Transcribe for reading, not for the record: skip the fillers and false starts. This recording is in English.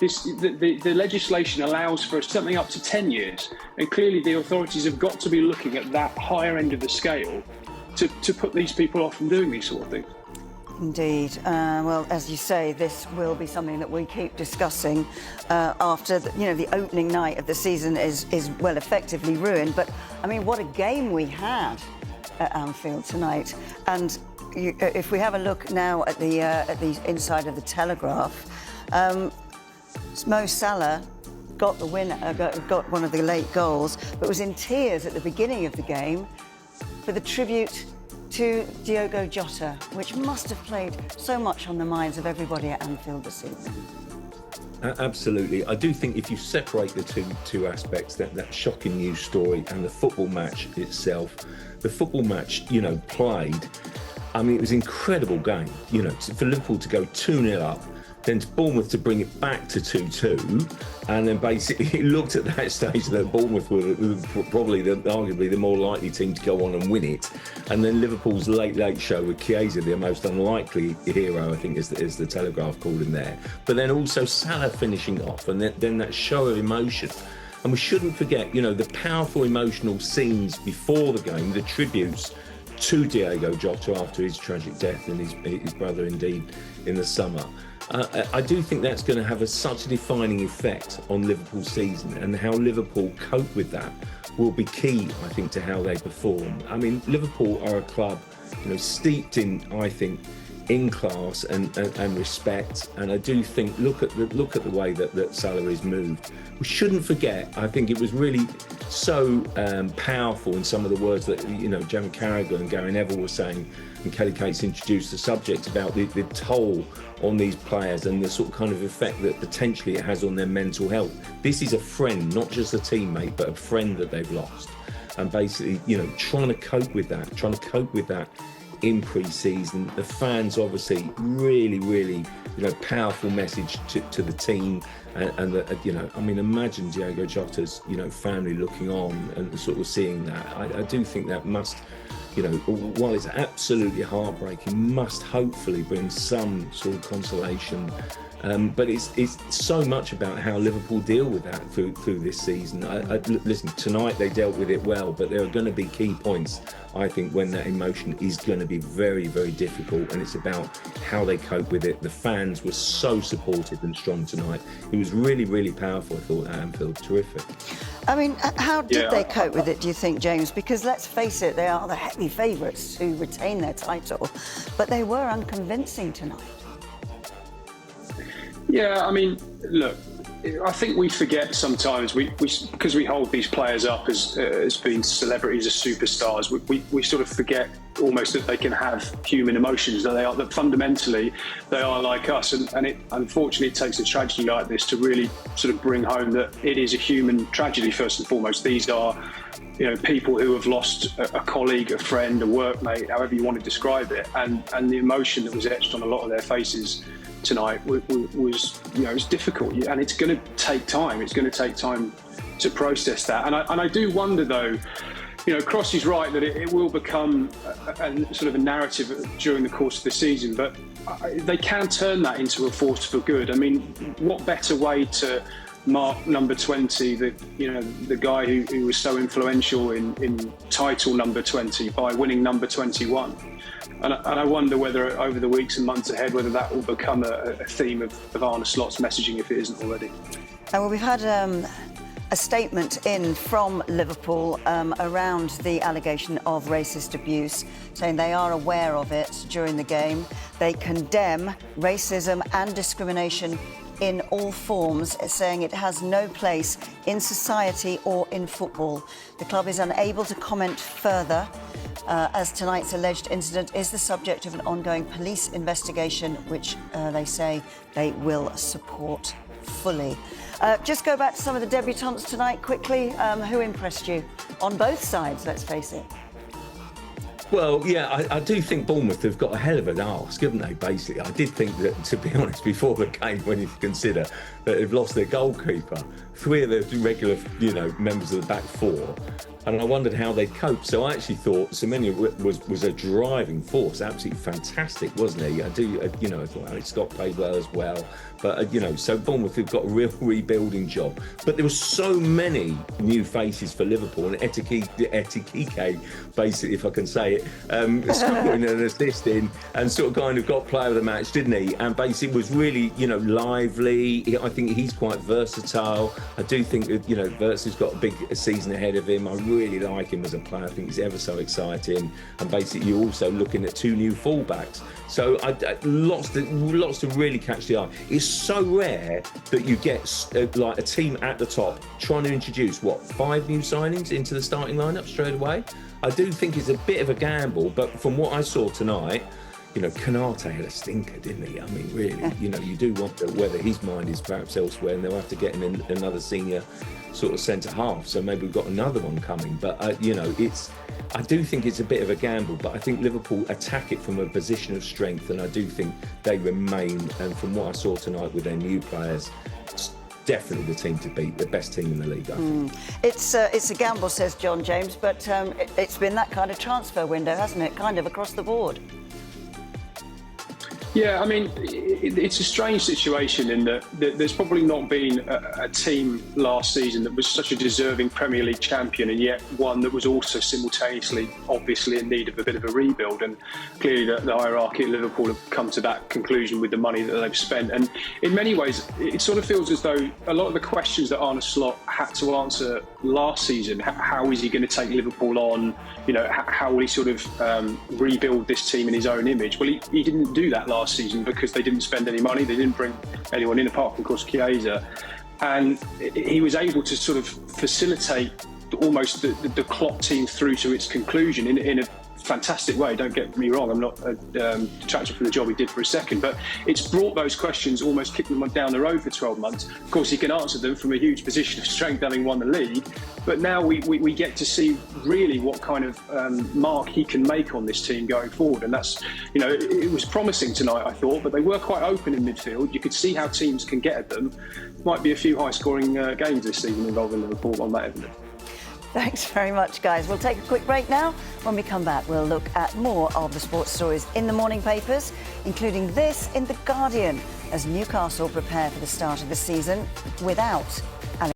The legislation allows for something up to 10 years, and clearly the authorities have got to be looking at that higher end of the scale to put these people off from doing these sort of things. Indeed. Well, as you say, this will be something that we keep discussing after the opening night of the season is well effectively ruined. But I mean, what a game we had at Anfield tonight. And if we have a look now at the inside of the Telegraph, Mo Salah got the winner, got one of the late goals, but was in tears at the beginning of the game for the tribute to Diogo Jota, which must have played so much on the minds of everybody at Anfield this evening. Absolutely. I do think if you separate the two aspects, that shocking news story and the football match itself, the football match, played, I mean, it was an incredible game, for Liverpool to go 2-0 up, then to Bournemouth to bring it back to 2-2, and then basically it looked at that stage that Bournemouth were probably arguably the more likely team to go on and win it, and then Liverpool's late show with Chiesa, the most unlikely hero, I think is the Telegraph called him there, but then also Salah finishing off, and then that show of emotion. And we shouldn't forget, the powerful emotional scenes before the game, the tributes to Diogo Jota after his tragic death, and his brother indeed in the summer. I do think that's going to have such a defining effect on Liverpool's season, and how Liverpool cope with that will be key, I think, to how they perform. I mean, Liverpool are a club, steeped in, I think, in class and respect, and I do think look at the way that Salah is moved. We shouldn't forget, I think it was really so powerful in some of the words that Jamie Carragher and Gary Neville were saying, and Kelly Cates introduced the subject about the toll on these players and the sort of kind of effect that potentially it has on their mental health. This is a friend, not just a teammate, but a friend that they've lost, and basically trying to cope with that in pre-season. The fans obviously really powerful message to the team, and I mean, imagine Diogo Jota's family looking on and sort of seeing that. I do think that must, while it's absolutely heartbreaking, must hopefully bring some sort of consolation. But it's so much about how Liverpool deal with that through this season. Listen, tonight they dealt with it well, but there are going to be key points, I think, when that emotion is going to be very, very difficult, and it's about how they cope with it. The fans were so supportive and strong tonight. It was really, really powerful, I thought, at Anfield. Terrific. I mean, how did they cope with it, do you think, James? Because let's face it, they are the heavy favourites to retain their title, but they were unconvincing tonight. Yeah, I mean, look, I think we forget sometimes, because we hold these players up as being celebrities, as superstars, we sort of forget almost that they can have human emotions, that fundamentally they are like us, and it unfortunately it takes a tragedy like this to really sort of bring home that it is a human tragedy first and foremost. These are people who have lost a colleague, a friend, a workmate, however you want to describe it, and the emotion that was etched on a lot of their faces tonight was it's difficult, and it's going to take time. It's going to take time to process that, and I do wonder though. Cross is right that it will become a sort of a narrative during the course of the season, but they can turn that into a force for good. I mean, what better way to mark number 20, the guy who was so influential in title number 20 by winning number 21? And I wonder whether over the weeks and months ahead, whether that will become a theme of Arne Slot's messaging, if it isn't already. Well, we've had a statement in from Liverpool around the allegation of racist abuse, saying they are aware of it during the game. They condemn racism and discrimination in all forms, saying it has no place in society or in football. The club is unable to comment further, as tonight's alleged incident is the subject of an ongoing police investigation, which they say they will support fully. Just go back to some of the debutantes tonight quickly. Who impressed you? On both sides, let's face it. Well, yeah, I do think Bournemouth have got a hell of an arse, haven't they, basically? I did think that, to be honest, before the game, when you consider that they've lost their goalkeeper, 3 of the regular, members of the back 4, and I wondered how they'd cope. So I actually thought Semenyo was a driving force, absolutely fantastic, wasn't he? I thought Alex Scott played well as well. But, so Bournemouth have got a real rebuilding job. But there were so many new faces for Liverpool, and Etikike, basically, if I can say it, scoring and assisting, and sort of kind of got player of the match, didn't he? And basically was really, lively. I think he's quite versatile. I do think that, Wirtz has got a big season ahead of him. I really like him as a player. I think he's ever so exciting. And basically, you're also looking at 2 new fullbacks. So lots to really catch the eye. It's so rare that you get like a team at the top trying to introduce 5 new signings into the starting lineup straight away. I do think it's a bit of a gamble, but from what I saw tonight, Kanate had a stinker, didn't he? I mean, really, you do wonder whether his mind is perhaps elsewhere, and they'll have to get him in another senior sort of centre half. So maybe we've got another one coming. But I do think it's a bit of a gamble. But I think Liverpool attack it from a position of strength, and I do think they remain. And from what I saw tonight with their new players, it's definitely the team to beat, the best team in the league, I think. It's a gamble, says John James, but it's been that kind of transfer window, hasn't it? Kind of across the board. Yeah, I mean, it's a strange situation in that there's probably not been a team last season that was such a deserving Premier League champion, and yet one that was also simultaneously, obviously, in need of a bit of a rebuild. And clearly the hierarchy at Liverpool have come to that conclusion with the money that they've spent. And in many ways, it sort of feels as though a lot of the questions that Arne Slot had to answer last season, how is he going to take Liverpool on? How will he sort of rebuild this team in his own image? Well, he didn't do that last season because they didn't spend any money. They didn't bring anyone in apart from, of course, Chiesa. And he was able to sort of facilitate almost the Klopp team through to its conclusion in a fantastic way. Don't get me wrong, I'm not detracting from the job he did for a second, but it's brought those questions, almost kicked them down the road for 12 months. Of course, he can answer them from a huge position of strength, having won the league, but now we get to see really what kind of mark he can make on this team going forward. And that's, it was promising tonight, I thought, but they were quite open in midfield. You could see how teams can get at them. Might be a few high-scoring games this season involving Liverpool on that evidence. Thanks very much, guys. We'll take a quick break now. When we come back, we'll look at more of the sports stories in the morning papers, including this in The Guardian, as Newcastle prepare for the start of the season without